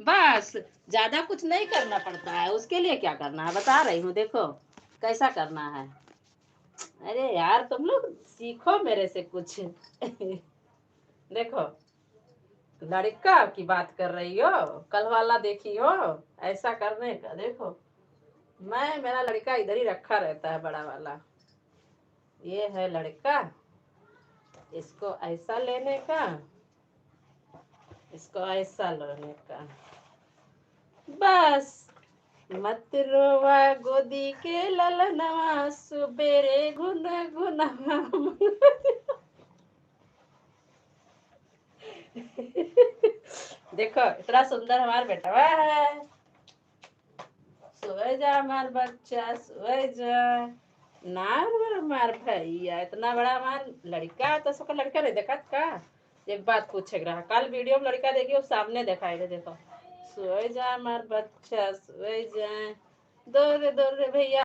बस ज्यादा कुछ नहीं करना पड़ता है, उसके लिए क्या करना है बता रही हूँ, देखो कैसा करना है। अरे यार तुम लोग सीखो मेरे से कुछ। देखो, लड़का की बात कर रही हो, कल वाला देखी हो ऐसा करने का। देखो मेरा लड़का इधर ही रखा रहता है, बड़ा वाला। ये है लड़का, इसको ऐसा लेने का, इसको ऐसा लेने का। बस मत रोवा गोदी के ललनवा, सुबेरे गुन गुनवा। देखो इतना सुंदर हमारा बेटा है। सोए जा हमार बच्चा, सोए जा। ना मार भैया, इतना बड़ा हमार लड़का तो सबका लड़का नहीं देखा का। एक बात पूछे रहा, कल वीडियो में लड़का देखिए सामने दिखाई दे। देखो सोए जा हमार बच्चा, सोए जा। दो रे भैया।